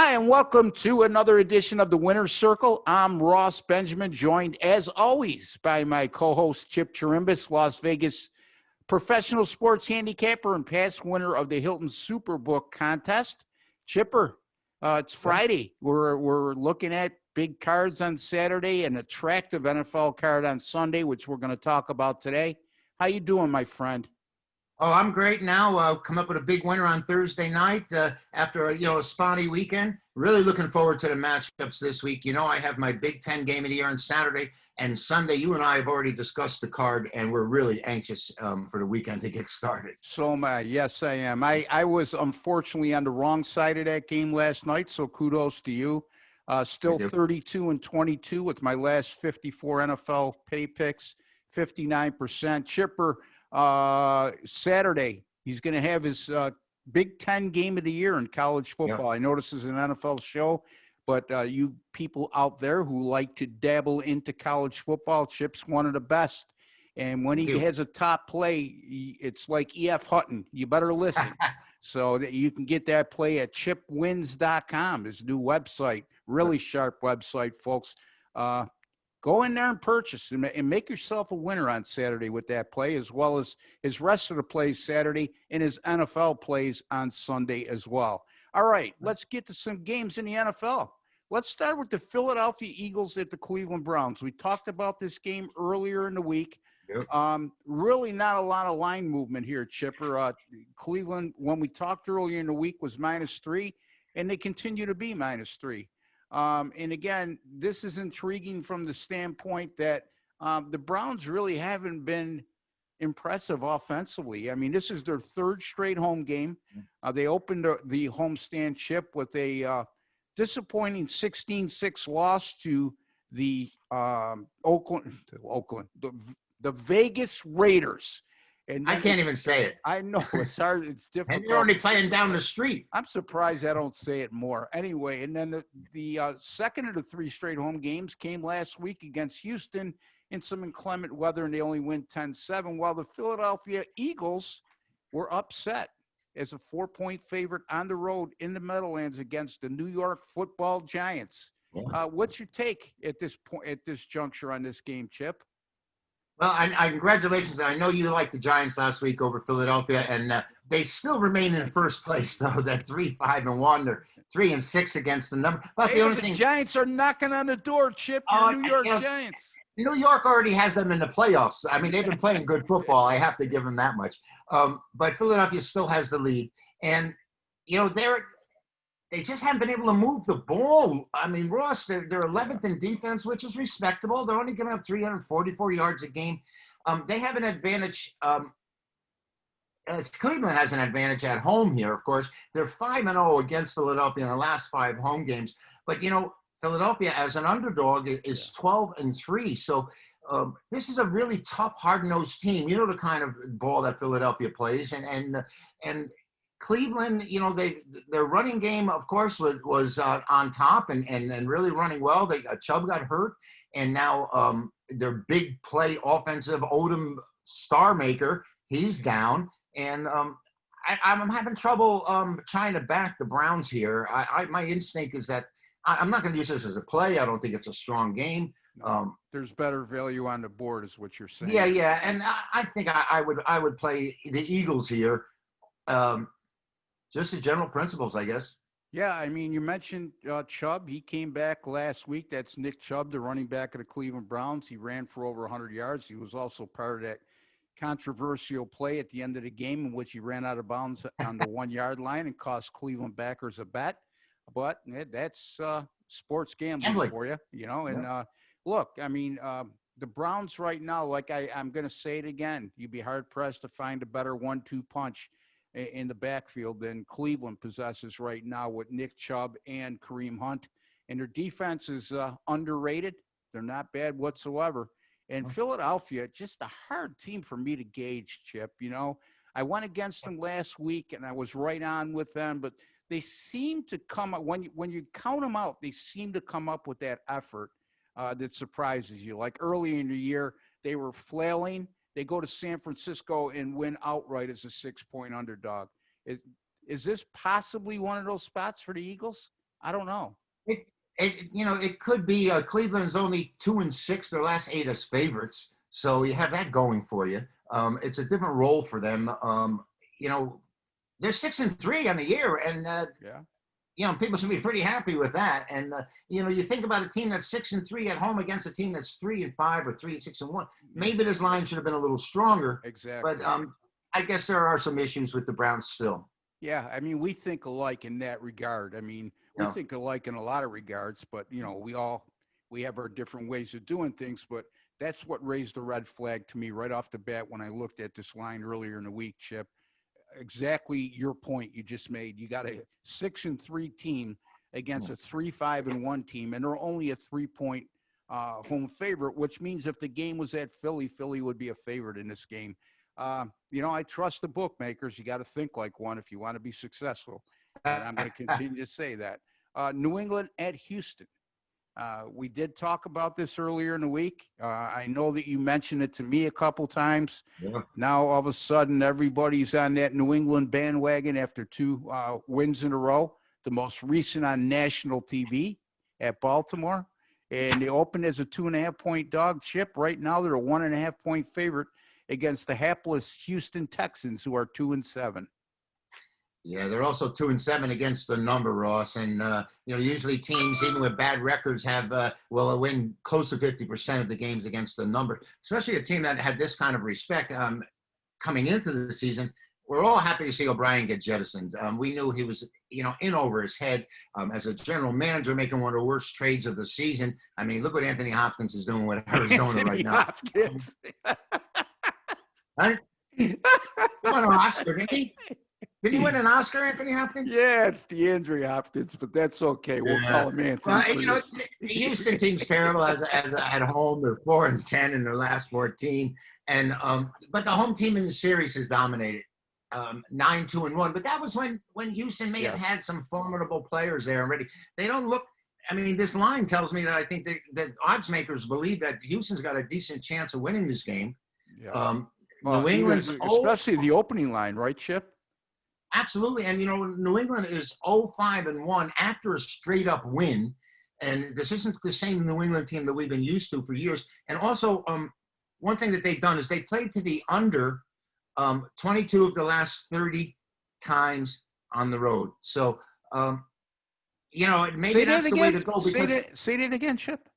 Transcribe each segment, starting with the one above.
Hi, and welcome to another edition of the Winner's Circle. I'm Ross Benjamin, joined as always by my co-host Chip Chirimbus, Las Vegas professional sports handicapper and past winner of the Hilton Superbook contest. Chipper, it's Friday. We're looking at big cards on Saturday, an attractive NFL card on Sunday, which we're going to talk about today. How you doing, my friend? Oh, I'm great now. Come up with a big winner on Thursday night after a spotty weekend. Really looking forward to the matchups this week. I have my Big Ten game of the year on Saturday and Sunday. You and I have already discussed the card, and we're really anxious for the weekend to get started. So am I. Yes, I am. I was unfortunately on the wrong side of that game last night, so kudos to you. Still 32-22 with my last 54 NFL pay picks, 59%. Chipper, Saturday, he's going to have his Big Ten game of the year in college football. Yep. I know this is an NFL show, but you people out there who like to dabble into college football, Chip's one of the best. And when he has a top play, it's like E.F. Hutton. You better listen. So that you can get that play at chipwins.com, his new website. Really sharp website, folks. Go in there and purchase and make yourself a winner on Saturday with that play, as well as his rest of the plays Saturday and his NFL plays on Sunday as well. All right, let's get to some games in the NFL. Let's start with the Philadelphia Eagles at the Cleveland Browns. We talked about this game earlier in the week. Yep. Really not a lot of line movement here, Chipper. Cleveland, when we talked earlier in the week, was -3, and they continue to be -3. And again, this is intriguing from the standpoint that the Browns really haven't been impressive offensively. I mean, this is their third straight home game. They opened the homestand, Chip, with a disappointing 16-6 loss to the the Vegas Raiders. And I can't even say it. I know it's hard. It's difficult. And you're only playing down the street. I'm surprised I don't say it more. Anyway, and then the second of the three straight home games came last week against Houston in some inclement weather, and they only win 10-7, while the Philadelphia Eagles were upset as a 4-point favorite on the road in the Meadowlands against the New York Football Giants. Yeah. What's your take at this point, at this juncture on this game, Chip? Well, I congratulations. I know you liked the Giants last week over Philadelphia, and they still remain in first place, though. They're 3-5-1. They're 3-6 against the number. But the only thing, Giants are knocking on the door, Chip. Your New York Giants. New York already has them in the playoffs. I mean, they've been playing good football. I have to give them that much. But Philadelphia still has the lead, and they just haven't been able to move the ball. I mean, Ross, they're 11th in defense, which is respectable. They're only giving up 344 yards a game. They have an advantage. Cleveland has an advantage at home here, of course. They're 5-0 against Philadelphia in their last 5 home games. But, Philadelphia as an underdog is 12-3. So this is a really tough, hard-nosed team. You know the kind of ball that Philadelphia plays. And Cleveland, their running game, of course, was on top and really running well. Chubb got hurt, and now their big play offensive Odom star maker, he's down, and I'm having trouble trying to back the Browns here. My instinct is that I'm not going to use this as a play. I don't think it's a strong game. There's better value on the board, is what you're saying. Yeah, and I think I would play the Eagles here. Just the general principles, I guess. Yeah, I mean, you mentioned Chubb. He came back last week. That's Nick Chubb, the running back of the Cleveland Browns. He ran for over 100 yards. He was also part of that controversial play at the end of the game in which he ran out of bounds on the 1-yard line and cost Cleveland backers a bet. But that's sports gambling for you, And look, I mean, the Browns right now, like I'm going to say it again, you'd be hard-pressed to find a better 1-2 punch in the backfield than Cleveland possesses right now with Nick Chubb and Kareem Hunt. And their defense is underrated. They're not bad whatsoever. And Philadelphia, just a hard team for me to gauge, Chip. I went against them last week, and I was right on with them. But they seem to come up, when you count them out, they seem to come up with that effort that surprises you. Like early in the year, they were flailing. They go to San Francisco and win outright as a 6-point underdog. Is this possibly one of those spots for the Eagles? I don't know. It could be Cleveland's only 2-6, their last 8 as favorites. So you have that going for you. It's a different role for them. You know, they're 6-3 on the year, and Yeah. people should be pretty happy with that. And you think about a team that's 6-3 at home against a team that's 3-5 or 3-6-1. Maybe this line should have been a little stronger. Exactly. But I guess there are some issues with the Browns still. Yeah, I mean, we think alike in that regard. I mean, we Yeah. think alike in a lot of regards, but we have our different ways of doing things. But that's what raised the red flag to me right off the bat when I looked at this line earlier in the week, Chip. Exactly your point you just made. You got a 6-3 team against a 3-5-1 team, and they're only a 3-point home favorite, which means if the game was at Philly, Philly would be a favorite in this game. I trust the bookmakers. You got to think like one if you want to be successful. And I'm going to continue to say that. New England at Houston. We did talk about this earlier in the week. I know that you mentioned it to me a couple times. Yeah. Now, all of a sudden, everybody's on that New England bandwagon after 2 wins in a row, the most recent on national TV at Baltimore. And they opened as a 2.5-point dog. Chip. Right now, they're a 1.5-point favorite against the hapless Houston Texans, who are 2-7. Yeah, they're also 2-7 against the number, Ross. And usually teams, even with bad records, have will win close to 50% of the games against the number. Especially a team that had this kind of respect coming into the season. We're all happy to see O'Brien get jettisoned. We knew he was, in over his head as a general manager, making one of the worst trades of the season. I mean, look what Anthony Hopkins is doing with Arizona right now. Hopkins. Right? He won an Oscar, didn't he? Did he win an Oscar, Anthony Hopkins? Yeah, it's DeAndre Hopkins, but that's okay. We'll call him Anthony. Well, the Houston team's terrible as at home. They're 4-10 in their last 14, and but the home team in the series has dominated 9-2-1. But that was when Houston may have had some formidable players there already. They don't look. I mean, this line tells me that I think that odds makers believe that Houston's got a decent chance of winning this game. Yeah. New England's especially the opening line, right, Chip? Absolutely. And, New England is 0-5-1 after a straight-up win. And this isn't the same New England team that we've been used to for years. And also, one thing that they've done is they played to the under 22 of the last 30 times on the road. So, maybe that's the way to go. Say that again, Chip.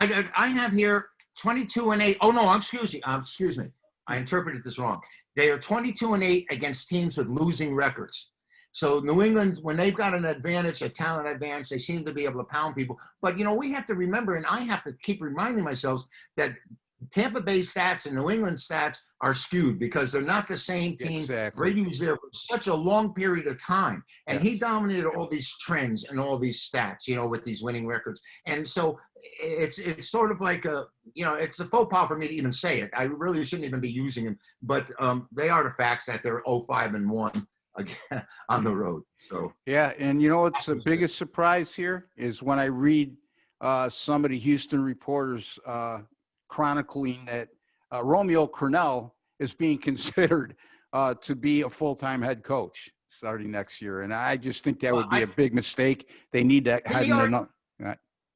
I have here 22-8. Oh, no, excuse me. I interpreted this wrong. They are 22-8 against teams with losing records. So New England, when they've got an advantage, a talent advantage, they seem to be able to pound people. But, we have to remember, and I have to keep reminding myself that Tampa Bay stats and New England stats are skewed because they're not the same team. Exactly. Brady was there for such a long period of time, and he dominated all these trends and all these stats, with these winning records. And so it's sort of like it's a faux pas for me to even say it. I really shouldn't even be using them, but they are the facts that they're 0-5-1 again on the road. So yeah, and what's the biggest surprise here is when I read some of the Houston reporters chronicling that Romeo Crennel is being considered to be a full-time head coach starting next year. And I just think that would be a big mistake. They need to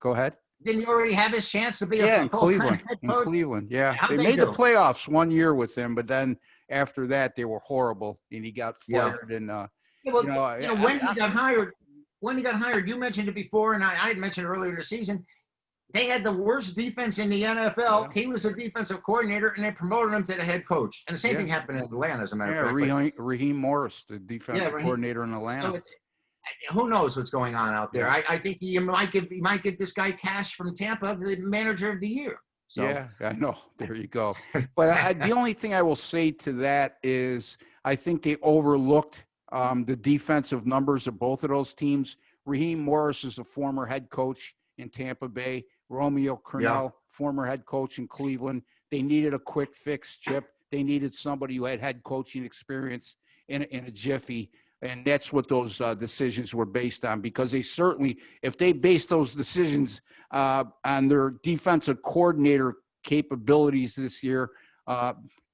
go ahead. Didn't he already have his chance to be in Cleveland? In Cleveland, yeah. They made the playoffs 1 year with him, but then after that, they were horrible, and he got fired. And when he got hired, you mentioned it before, and I had mentioned earlier in the season. They had the worst defense in the NFL. Yeah. He was a defensive coordinator, and they promoted him to the head coach. And the same thing happened in Atlanta, as a matter of fact. Raheem Morris, the defensive coordinator in Atlanta. So who knows what's going on out there? Yeah. I think he might give this guy Cash from Tampa the manager of the year. So. Yeah, I know. There you go. But the only thing I will say to that is I think they overlooked the defensive numbers of both of those teams. Raheem Morris is a former head coach in Tampa Bay. Romeo Crennel, former head coach in Cleveland. They needed a quick fix, Chip. They needed somebody who had head coaching experience in a jiffy. And that's what those decisions were based on, because they certainly, if they based those decisions on their defensive coordinator capabilities this year,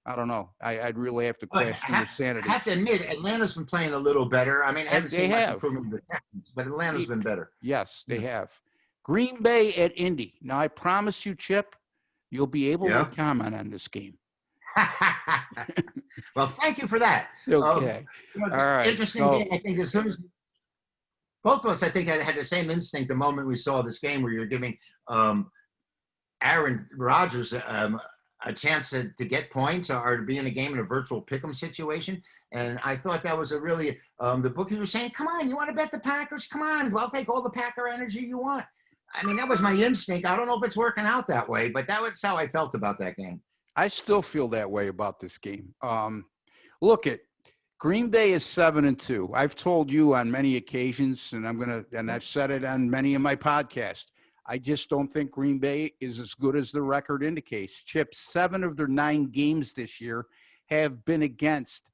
I don't know. I'd really have to But question their I sanity. have to admit, Atlanta's been playing a little better. I mean, I haven't They seen much have. improvement in the Texans, but Atlanta's been better. Yes, they Yeah. have. Green Bay at Indy. Now, I promise you, Chip, you'll be able to Yeah. comment on this game. Well, thank you for that. Okay. All right. Interesting So, game. I think as soon as both of us, I think, had the same instinct the moment we saw this game where you're giving Aaron Rodgers a chance to get points or to be in a game in a virtual pick'em situation. And I thought that was a really, the bookies were saying, come on, you want to bet the Packers? Come on, I'll take all the Packer energy you want. I mean, that was my instinct. I don't know if it's working out that way, but that was how I felt about that game. I still feel that way about this game. Look at Green Bay is 7-2. I've told you on many occasions, and I've said it on many of my podcasts. I just don't think Green Bay is as good as the record indicates. Chip, 7 of their 9 games this year have been against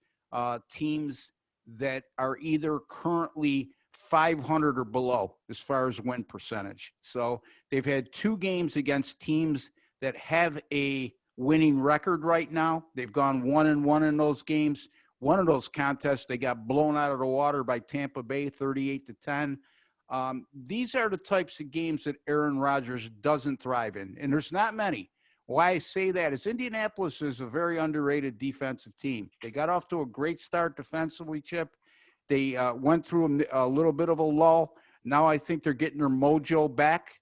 teams that are either currently 500 or below as far as win percentage. So they've had 2 games against teams that have a winning record right now. They've gone 1-1 in those games. One of those contests, they got blown out of the water by Tampa Bay, 38-10. These are the types of games that Aaron Rodgers doesn't thrive in, and there's not many. Why I say that is Indianapolis is a very underrated defensive team. They got off to a great start defensively, Chip. They went through a little bit of a lull. Now I think they're getting their mojo back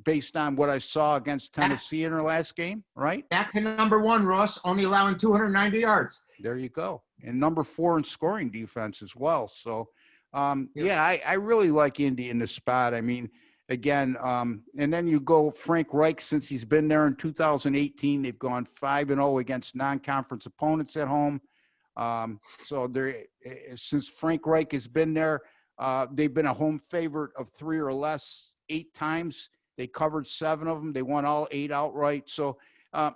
based on what I saw against Tennessee in their last game, right? Back to number 1, Ross, only allowing 290 yards. There you go. And number 4 in scoring defense as well. So, I really like Indy in this spot. I mean, again, and then you go Frank Reich, since he's been there in 2018, they've gone 5-0 against non-conference opponents at home. So since Frank Reich has been there, they've been a home favorite of 3 or less 8 times. They covered 7 of them. They won all 8 outright. So,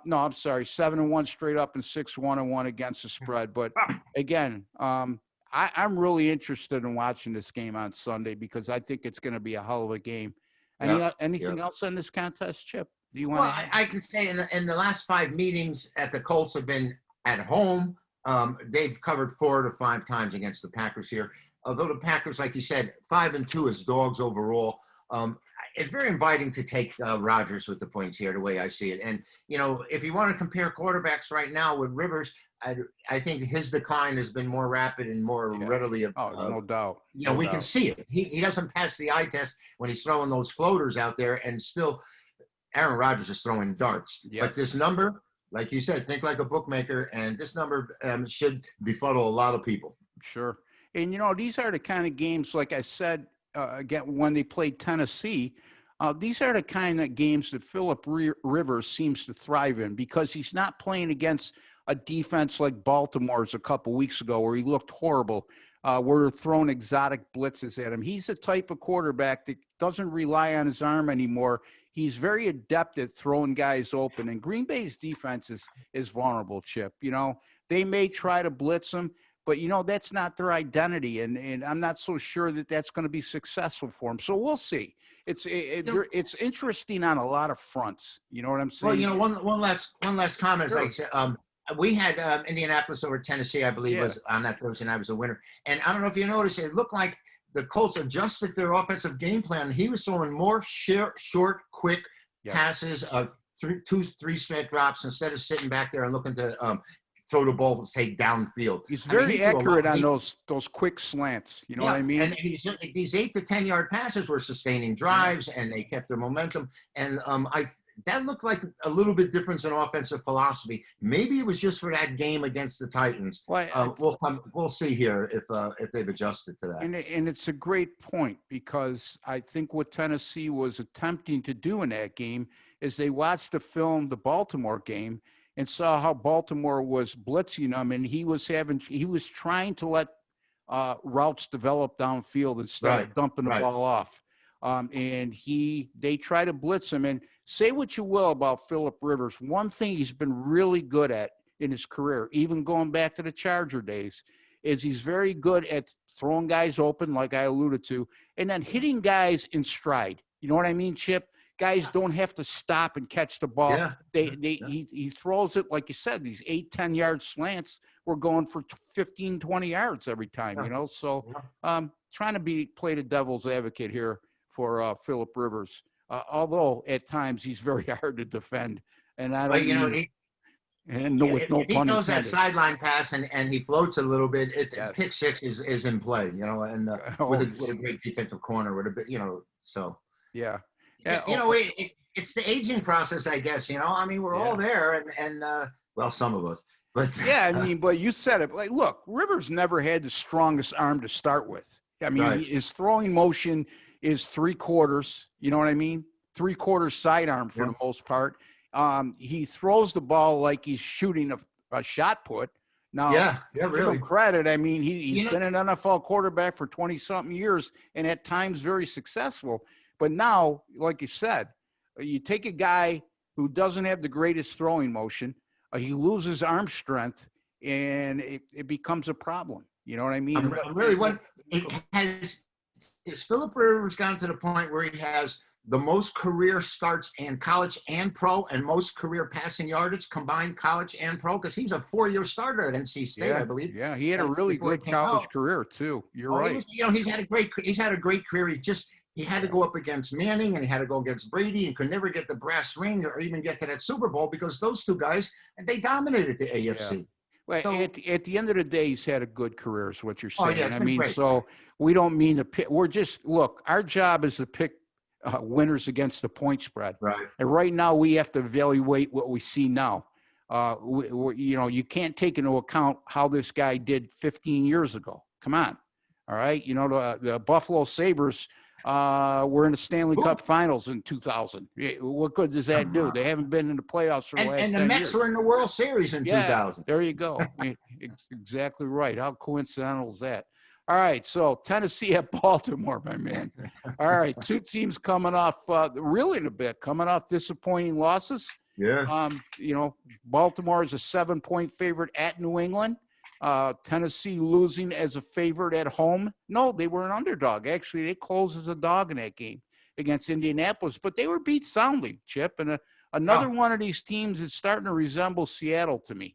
no, I'm sorry, 7-1 straight up and 6-1-1 against the spread. But again, I'm really interested in watching this game on Sunday because I think it's going to be a hell of a game. Anything else on this contest, Chip? Do you want? Well, I can say in the last 5 meetings at the Colts have been at home. They've covered 4 to 5 times against the Packers here. Although the Packers, like you said, 5-2 as dogs overall. It's very inviting to take Rodgers with the points here, the way I see it. And, if you want to compare quarterbacks right now with Rivers, I think his decline has been more rapid and more readily. No doubt. We can see it. He doesn't pass the eye test when he's throwing those floaters out there, and still Aaron Rodgers is throwing darts. Yes. But this number, like you said, think like a bookmaker, and this number should befuddle a lot of people. Sure. And, these are the kind of games, like I said, again, when they played Tennessee, these are the kind of games that Philip Rivers seems to thrive in because he's not playing against a defense like Baltimore's a couple weeks ago where he looked horrible, where they're throwing exotic blitzes at him. He's the type of quarterback that doesn't rely on his arm anymore. He's very adept at throwing guys open, and Green Bay's defense is vulnerable, Chip. They may try to blitz him, but, that's not their identity, and I'm not so sure that that's going to be successful for them. So we'll see. It's interesting on a lot of fronts. You know what I'm saying? Well, one last comment. Sure. Like we had Indianapolis over Tennessee, I believe, was on that Thursday night. Was a winner, and I don't know if you noticed, it looked like the Colts adjusted their offensive game plan. He was throwing more short, quick passes, 2-3 straight drops instead of sitting back there and looking to throw the ball, say, downfield. He's very accurate on those quick slants. You know what I mean? And these 8 to 10 yard passes were sustaining drives, and they kept their momentum. And that looked like a little bit difference in offensive philosophy. Maybe it was just for that game against the Titans. Well, we'll see here if they've adjusted to that. And it's a great point because I think what Tennessee was attempting to do in that game is they watched the film, the Baltimore game, and saw how Baltimore was blitzing them, and he was trying to let routes develop downfield instead of dumping the ball off. And they try to blitz him. And say what you will about Philip Rivers, one thing he's been really good at in his career, even going back to the Charger days, is he's very good at throwing guys open, like I alluded to, and then hitting guys in stride. You know what I mean, Chip? guys don't have to stop and catch the ball. Yeah. He throws it, like you said, these 8-10 yard slants. We're going for 15, 20 yards every time, Yeah. you know? So Yeah. trying to play the devil's advocate here for Phillip Rivers. Although at times he's very hard to defend. And I But don't you know, mean, and with no if he pun throws that intended. sideline pass and he floats a little bit, Yes. pick six is in play, you know, and with a great defensive corner, with a bit, you know, so. Yeah. You know, it's the aging process, I guess, you know. I mean, we're all there, and well, some of us. But yeah, I mean, but you said it. Like, look, Rivers never had the strongest arm to start with. I mean, Right. his throwing motion is 3/4. You know what I mean? 3/4 sidearm for the most part. He throws the ball like he's shooting a shot put. Now, yeah, give really. him credit. I mean, he's You know- been an NFL quarterback for 20-something years and at times very successful. But now, like you said, you take a guy who doesn't have the greatest throwing motion, he loses arm strength, and it becomes a problem. You know what I mean? I'm really wondering, is Phillip Rivers gone to the point where he has the most career starts in college and pro, and most career passing yardage combined college and pro? Because he's a 4-year starter at NC State, I believe. Yeah, he had a really good college career too. You're right. You know, he's had a great career. He had to go up against Manning, and he had to go against Brady, and could never get the brass ring or even get to that Super Bowl, because those two guys, they dominated the AFC. Yeah. Well, So, at the end of the day, he's had a good career, is what you're saying. yeah, it's I been mean, great. so we don't mean to pick. We're just, look, our job is to pick winners against the point spread. Right. And right now, we have to evaluate what we see now. You know, you can't take into account how this guy did 15 years ago. Come on. All right. You know, the Buffalo Sabres were in the Stanley Cup Finals in 2000. What good does that do? They haven't been in the playoffs for the last 10 years. And the Mets were in the World Series in 2000. There you go. Exactly right. How coincidental is that? All right, so Tennessee at Baltimore, my man. All right, two teams coming off, reeling a bit, coming off disappointing losses. Yeah. You know, Baltimore is a 7-point favorite at New England. Tennessee losing as a favorite at home. No, they were an underdog. Actually, they closed as a dog in that game against Indianapolis, but they were beat soundly, Chip. And another one of these teams is starting to resemble Seattle to me.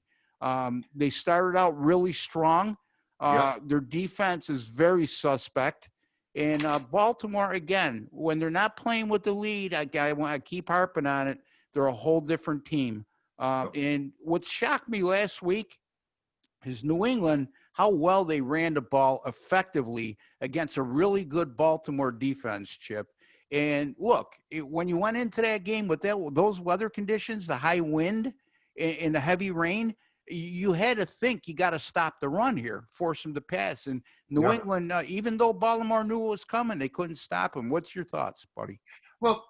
They started out really strong. Their defense is very suspect. And Baltimore, again, when they're not playing with the lead, I keep harping on it, they're a whole different team. And what shocked me last week is New England, how well they ran the ball effectively against a really good Baltimore defense, Chip. And look, when you went into that game with those weather conditions, the high wind and the heavy rain, you had to think you got to stop the run here, force them to pass. And New England, even though Baltimore knew it was coming, they couldn't stop him. What's your thoughts, buddy? Well,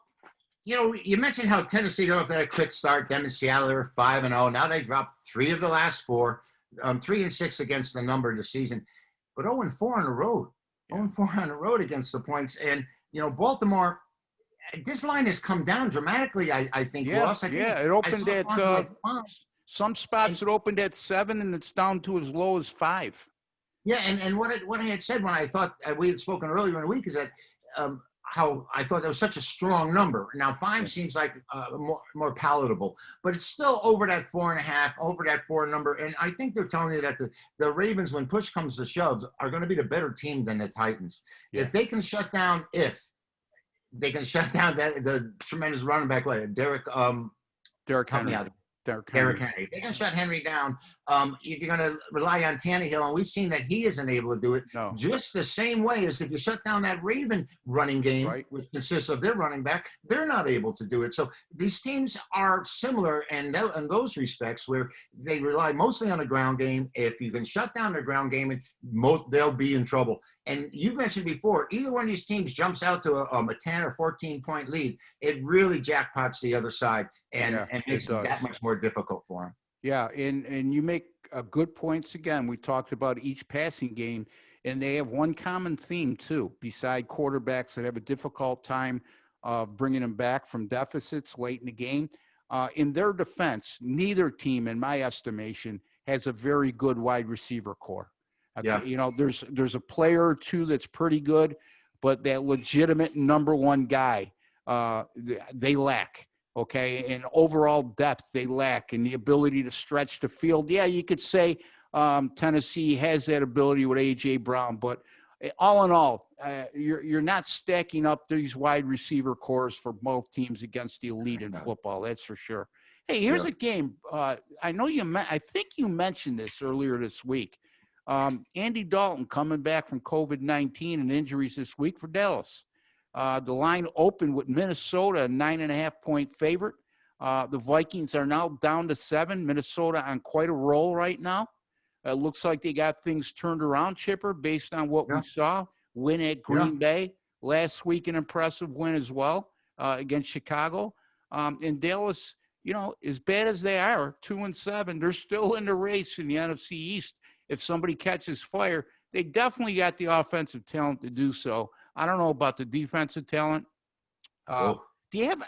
you know, you mentioned how Tennessee got off that quick start. Them in Seattle, they were 5-0. Now they dropped 3 of the last 4. 3-6 against the number of the season, but 0-4 on the road. 0-4 on the road against the points. And, you know, Baltimore, this line has come down dramatically, I think, Ross. It opened at some spots. It opened at 7, and it's down to as low as 5. Yeah, and what I had said when I thought we had spoken earlier in the week is that how I thought that was such a strong number. Now 5 seems like more palatable, but it's still over that 4.5, over that 4 number. And I think they're telling you that the Ravens, when push comes to shove, are going to be the better team than the Titans. Yeah. If they can shut down the tremendous running back, Derrick Henry. Derrick Henry. They can shut Henry down. You're going to rely on Tannehill, and we've seen that he isn't able to do it just the same way as if you shut down that Raven running game, which consists of their running back, they're not able to do it. So these teams are similar in those respects, where they rely mostly on the ground game. If you can shut down their ground game, they'll be in trouble. And you mentioned before, either one of these teams jumps out to a 10 or 14-point lead, it really jackpots the other side and makes it that much more difficult for them. Yeah, and you make good points again. We talked about each passing game, and they have one common theme too, beside quarterbacks that have a difficult time bringing them back from deficits late in the game. In their defense, neither team, in my estimation, has a very good wide receiver core. Okay, you know, there's a player or two that's pretty good, but that legitimate number one guy, they lack. Okay, and overall depth they lack, and the ability to stretch the field. Yeah, you could say Tennessee has that ability with A.J. Brown, but all in all, you're not stacking up these wide receiver cores for both teams against the elite in football. That's for sure. Hey, here's a game. I know I think you mentioned this earlier this week. Andy Dalton coming back from COVID-19 and injuries this week for Dallas. The line opened with Minnesota, a 9.5-point favorite. The Vikings are now down to 7. Minnesota on quite a roll right now. It looks like they got things turned around, Chipper, based on what we saw. Win at Green Bay last week, an impressive win as well against Chicago. And Dallas, as bad as they are, 2-7, they're still in the race in the NFC East. If somebody catches fire, they definitely got the offensive talent to do so. I don't know about the defensive talent. Do you have?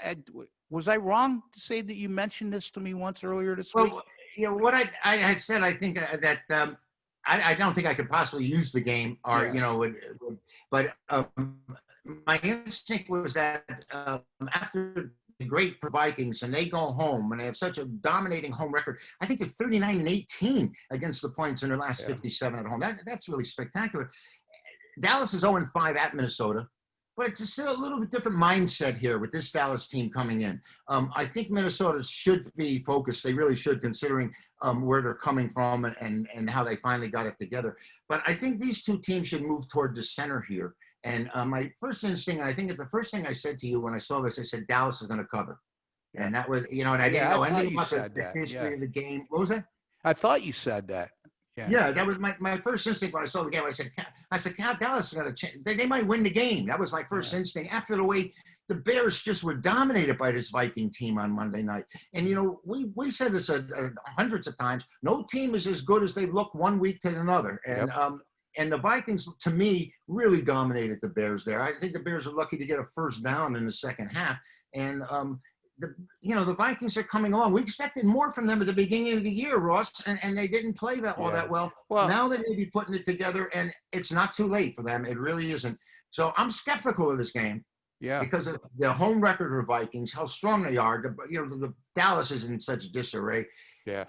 Was I wrong to say that you mentioned this to me once earlier this week? Well, what I had said, I think that I don't think I could possibly use the game, or but my instinct was that after the great Vikings and they go home and they have such a dominating home record, I think they're 39-18 against the points in their last 57 at home. That's really spectacular. Dallas is 0-5 at Minnesota, but it's still a little bit different mindset here with this Dallas team coming in. I think Minnesota should be focused. They really should, considering where they're coming from and how they finally got it together. But I think these two teams should move toward the center here. And my first instinct, and I think the first thing I said to you when I saw this, I said Dallas is going to cover. And that was, and I didn't know anything about the history of the game. What was that? I thought you said that. Yeah, that was my first instinct when I saw the game. I said, Dallas is going to change. They might win the game. That was my first instinct. After the way the Bears just were dominated by this Viking team on Monday night. And, we said this hundreds of times. No team is as good as they look one week to another. And and the Vikings, to me, really dominated the Bears there. I think the Bears are lucky to get a first down in the second half. And the Vikings are coming along. We expected more from them at the beginning of the year, Ross, and they didn't play all that well. Now they may be putting it together, and it's not too late for them. It really isn't. So I'm skeptical of this game. Yeah. Because of the home record of the Vikings, how strong they are. The Dallas is in such disarray. Yeah.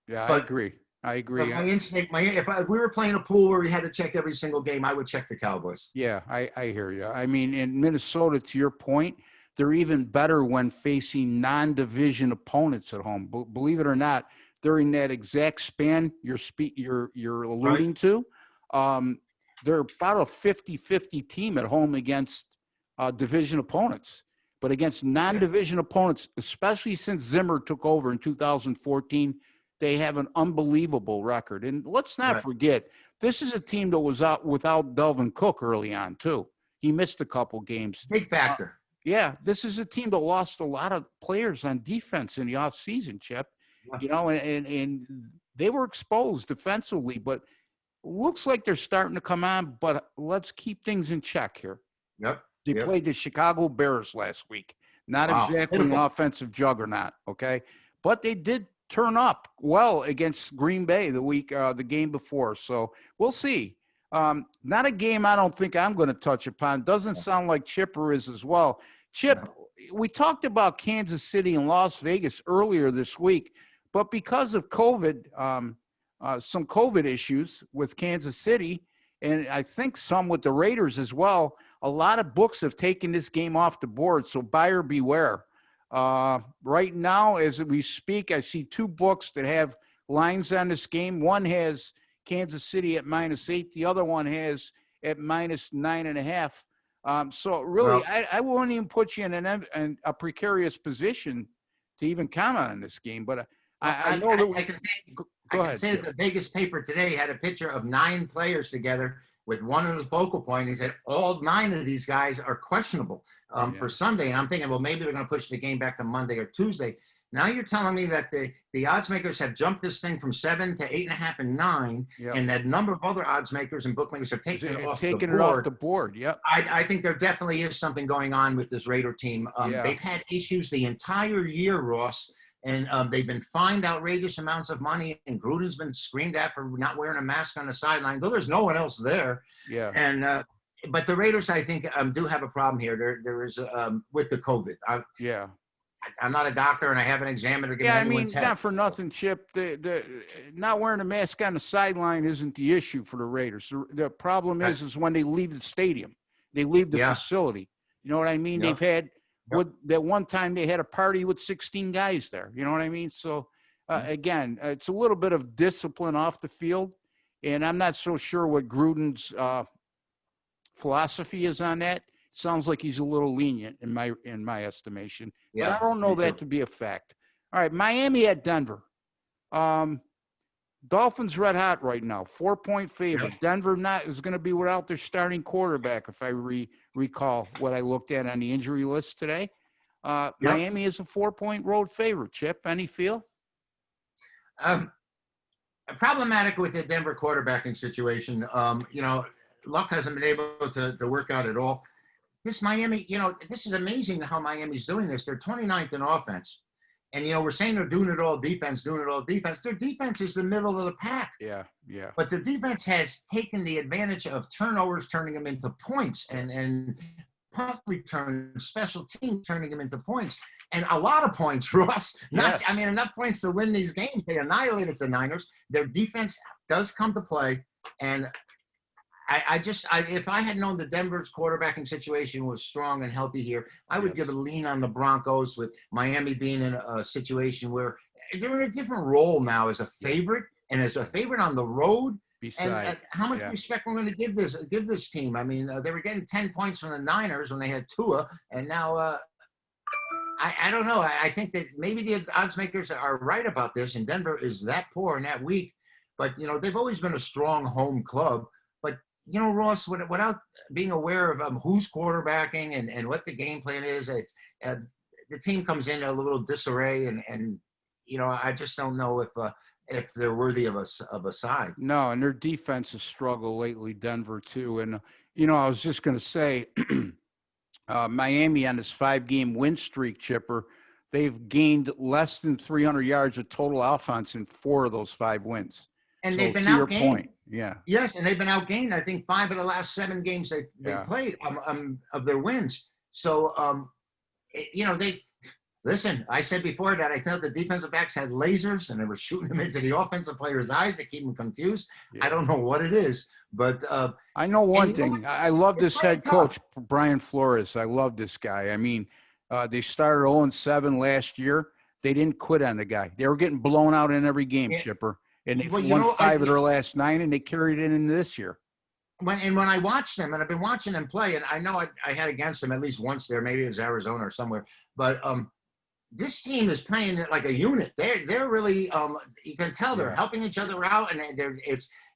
Yeah, I agree. But my instinct, if we were playing a pool where we had to check every single game, I would check the Cowboys. Yeah, I hear you. I mean, in Minnesota, to your point, they're even better when facing non-division opponents at home. Believe it or not, during that exact span you're alluding to, they're about a 50-50 team at home against division opponents. But against non-division opponents, especially since Zimmer took over in 2014, they have an unbelievable record. And let's not forget, this is a team that was out without Dalvin Cook early on, too. He missed a couple games. Big factor. This is a team that lost a lot of players on defense in the offseason, Chip. And they were exposed defensively, but looks like they're starting to come on. But let's keep things in check here. They played the Chicago Bears last week. Not exactly an offensive juggernaut, okay? But they did turn up well against Green Bay the game before. So we'll see. Not a game I don't think I'm going to touch upon. Doesn't sound like Chipper is as well. Chip, we talked about Kansas City and Las Vegas earlier this week, but because of COVID, some COVID issues with Kansas City, and I think some with the Raiders as well, a lot of books have taken this game off the board, so buyer beware. Right now, as we speak, I see two books that have lines on this game. One has Kansas City at -8. The other one has at -9.5. So really, I won't even put you in a precarious position to even comment on this game. But I know that we go ahead. Say that the Vegas paper today had a picture of 9 players together with one of the focal point. He said all 9 of these guys are questionable for Sunday. And I'm thinking, well, maybe they're going to push the game back to Monday or Tuesday. Now you're telling me that the odds makers have jumped this thing from 7 to 8.5 and 9, and that number of other odds makers and bookmakers have taken it off the board. Yep. I think there definitely is something going on with this Raider team. They've had issues the entire year, Ross, and they've been fined outrageous amounts of money, and Gruden's been screamed at for not wearing a mask on the sideline, though there's no one else there. Yeah. And but the Raiders, I think, do have a problem here. There is with the COVID. Yeah. I'm not a doctor, and I haven't examined or given Yeah, I anyone mean, tests. not for nothing, Chip. The not wearing a mask on the sideline isn't the issue for the Raiders. The problem is when they leave the stadium, they leave the Yeah. facility. You know what I mean? Yep. They've had Yep. that one time they had a party with 16 guys there. You know what I mean? So again, it's a little bit of discipline off the field, and I'm not so sure what Gruden's philosophy is on that. Sounds like he's a little lenient in my estimation, but Yeah, I don't know me that too. to be a fact. All right, Miami at Denver. Dolphins red hot right now, 4-point favorite. Yep. Denver is going to be without their starting quarterback, if I recall what I looked at on the injury list today. Yep. Miami is a 4-point road favorite. Chip, any feel? Problematic with the Denver quarterbacking situation. Luck hasn't been able to work out at all. This Miami, this is amazing how Miami's doing this. They're 29th in offense. And, we're saying they're doing it all defense. Their defense is the middle of the pack. Yeah. But their defense has taken the advantage of turnovers, turning them into points, and punt returns, special teams turning them into points. And a lot of points, Ross. Enough points to win these games. They annihilated the Niners. Their defense does come to play. And if I had known the Denver's quarterbacking situation was strong and healthy here, I would give a lean on the Broncos, with Miami being in a situation where they're in a different role now as a favorite, and as a favorite on the road. And how much respect we're going to give this team? I mean, they were getting 10 points from the Niners when they had Tua, and now I don't know. I think that maybe the odds makers are right about this, and Denver is that poor and that weak. But, they've always been a strong home club. But, Ross, without being aware of who's quarterbacking and what the game plan is, the team comes in a little disarray, and I just don't know if they're worthy of a side. No, and their defense has struggled lately, Denver too. And I was just going to say, Miami on this 5-game win streak, Chipper, they've gained less than 300 yards of total offense in 4 of those 5 wins. And so, they've been to your outgained. Point, yeah. Yes, and they've been outgained. I think 5 of the last 7 games they played of their wins. So, listen, I said before that I thought the defensive backs had lasers and they were shooting them into the offensive player's eyes to keep them confused. Yeah. I don't know what it is, but I know one thing. I love this head coach, Brian Flores. I love this guy. I mean, they started 0-7 last year. They didn't quit on the guy. They were getting blown out in every game, Chipper. And they've won 5 of their last 9, and they carried it into this year. When I watched them, and I've been watching them play, and I know I had against them at least once there, maybe it was Arizona or somewhere, but this team is playing it like a unit. They're really you can tell they're helping each other out, and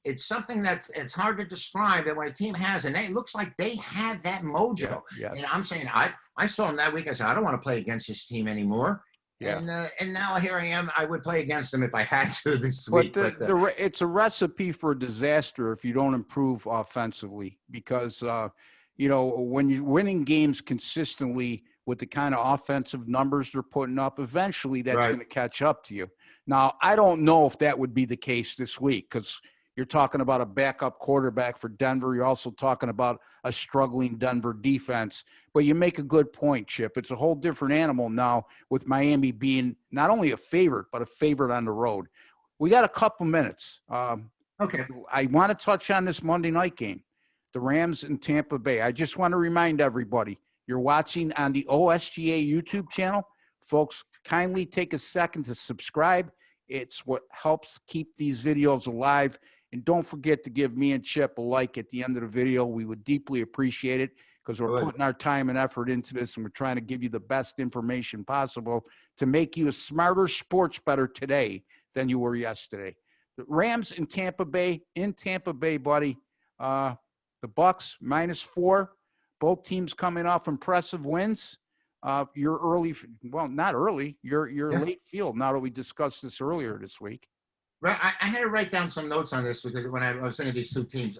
it's something it's hard to describe. And when a team has, and it looks like they have that mojo. Yeah, and I'm saying I saw them that week. I said I don't want to play against this team anymore. Yeah. And now here I am. I would play against them if I had to this week. But it's a recipe for disaster if you don't improve offensively, because when you're winning games consistently with the kind of offensive numbers they're putting up, eventually that's going to catch up to you. Now, I don't know if that would be the case this week, because you're talking about a backup quarterback for Denver. You're also talking about a struggling Denver defense. But you make a good point, Chip. It's a whole different animal now with Miami being not only a favorite, but a favorite on the road. We got a couple minutes. Okay. I want to touch on this Monday night game, the Rams in Tampa Bay. I just want to remind everybody, you're watching on the OSGA YouTube channel. Folks, kindly take a second to subscribe. It's what helps keep these videos alive. And don't forget to give me and Chip a like at the end of the video. We would deeply appreciate it, because we're putting our time and effort into this, and we're trying to give you the best information possible to make you a smarter sports bettor today than you were yesterday. The Rams in Tampa Bay, buddy. The Bucks -4. Both teams coming off impressive wins. You're early, well, not early. You're late field now that we discussed this earlier this week. Right, I had to write down some notes on this, because when I was thinking of these two teams,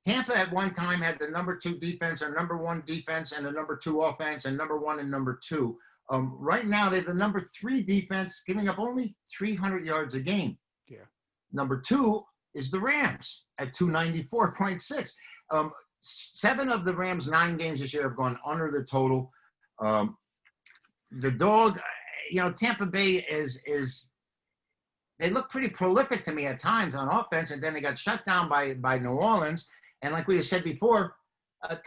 Tampa at one time had the number 2 defense, or number 1 defense, and the number 2 offense, and number 1 and number 2. Right now, they have the number 3 defense, giving up only 300 yards a game. Yeah. Number 2 is the Rams at 294.6. 7 of the Rams' 9 games this year have gone under the total. The dog, Tampa Bay is they look pretty prolific to me at times on offense, and then they got shut down by New Orleans. And like we said before,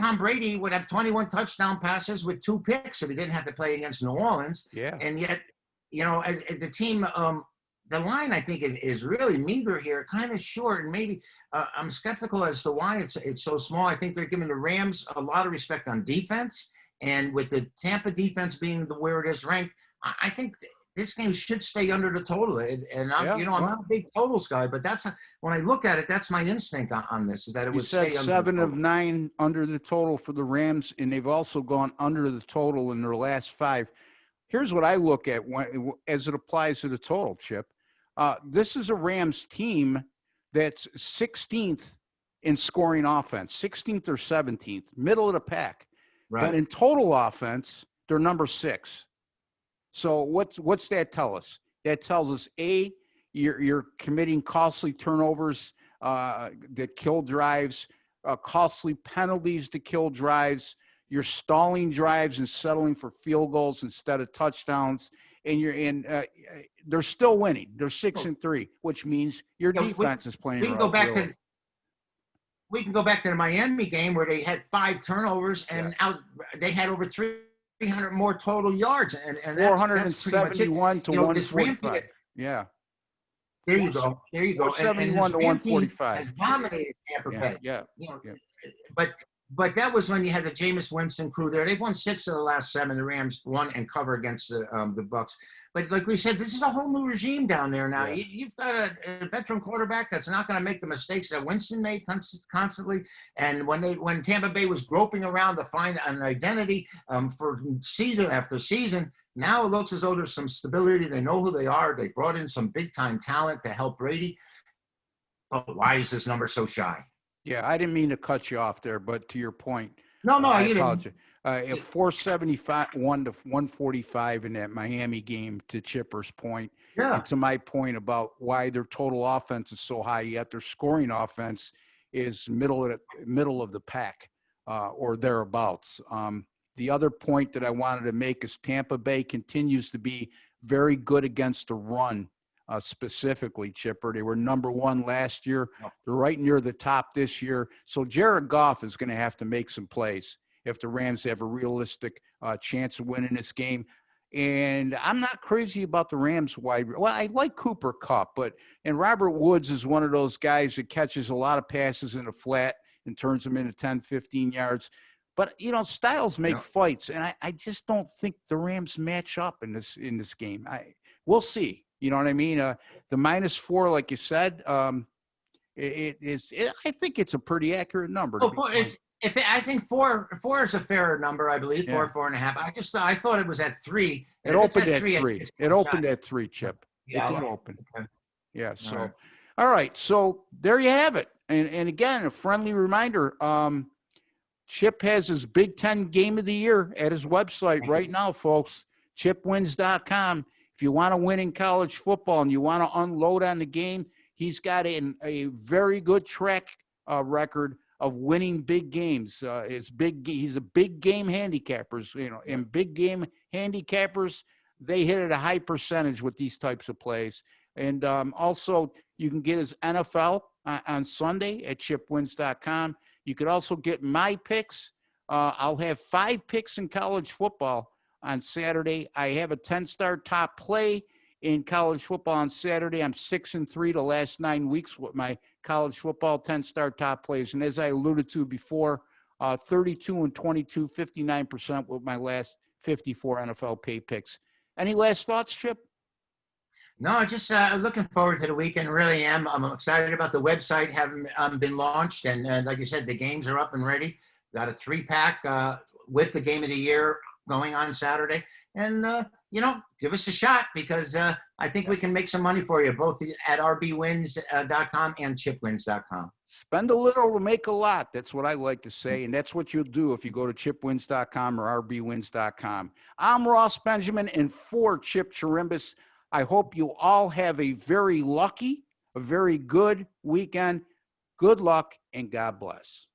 Tom Brady would have 21 touchdown passes with 2 picks if he didn't have to play against New Orleans. Yeah. And yet, the team, the line I think is really meager here, kind of short, and maybe I'm skeptical as to why it's so small. I think they're giving the Rams a lot of respect on defense, and with the Tampa defense being where it is ranked, I think this game should stay under the total. And I'm not a big totals guy, but when I look at it, that's my instinct on this, is that it would stay under the total. 7 of 9 under the total for the Rams, and they've also gone under the total in their last 5. Here's what I look at as it applies to the total, Chip. This is a Rams team that's 16th in scoring offense, 16th or 17th, middle of the pack. Right. But in total offense, they're number 6. So what's that tell us? That tells us, A, you're committing costly turnovers that kill drives, costly penalties to kill drives. You're stalling drives and settling for field goals instead of touchdowns. And they're still winning. They're 6-3, which means your defense is playing. We can go back to the Miami game where they had 5 turnovers and they had over 300 more total yards, and 471 to 145. Yeah. There you go. 471 to 145. Has dominated Tampa Bay. Yeah. But that was when you had the Jameis Winston crew there. They've won 6 of the last 7. The Rams won and cover against the Bucks. But like we said, this is a whole new regime down there now. Yeah. You've got a veteran quarterback that's not going to make the mistakes that Winston made constantly. And when Tampa Bay was groping around to find an identity for season after season, now it looks as though there's some stability. They know who they are. They brought in some big-time talent to help Brady. But why is this number so shy? Yeah, I didn't mean to cut you off there, but to your point. No, I you apologize. didn't. 471 to 145 in that Miami game, to Chipper's point. Yeah. And to my point about why their total offense is so high, yet their scoring offense is middle of the pack or thereabouts. The other point that I wanted to make is Tampa Bay continues to be very good against the run. Specifically, Chipper. They were number 1 last year. They're right near the top this year. So Jared Goff is going to have to make some plays if the Rams have a realistic chance of winning this game. And I'm not crazy about the Rams wide. Well, I like Cooper Kupp, and Robert Woods is one of those guys that catches a lot of passes in the flat and turns them into 10, 15 yards. But, styles make fights, and I just don't think the Rams match up in this game. We'll see. You know what I mean? The -4, like you said, I think it's a pretty accurate number. I think four is a fairer number, I believe. 4.5. I thought it was at 3. It opened at 3. It opened at 3, Chip. Yeah, it did open. Okay. Yeah. So, all right. So there you have it. And again, a friendly reminder. Chip has his Big Ten Game of the Year at his website right now, folks. ChipWins.com. If you want to win in college football and you want to unload on the game, he's got a very good track record of winning big games. He's a big game handicappers. And big game handicappers, they hit at a high percentage with these types of plays. And also, you can get his NFL on Sunday at chipwins.com. You could also get my picks. I'll have 5 picks in college football on Saturday. I have a 10-star top play in college football on Saturday. I'm 6-3 the last 9 weeks with my college football 10-star top plays. And as I alluded to before, 32-22, 59% with my last 54 NFL pay picks. Any last thoughts, Chip? No, just looking forward to the weekend. Really am. I'm excited about the website having been launched. And like you said, the games are up and ready. Got a 3-pack with the Game of the Year going on Saturday. And, give us a shot because I think we can make some money for you, both at rbwins.com and chipwins.com. Spend a little to make a lot. That's what I like to say. And that's what you'll do if you go to chipwins.com or rbwins.com. I'm Ross Benjamin, and for Chip Chirimbus, I hope you all have a very lucky, a very good weekend. Good luck, and God bless.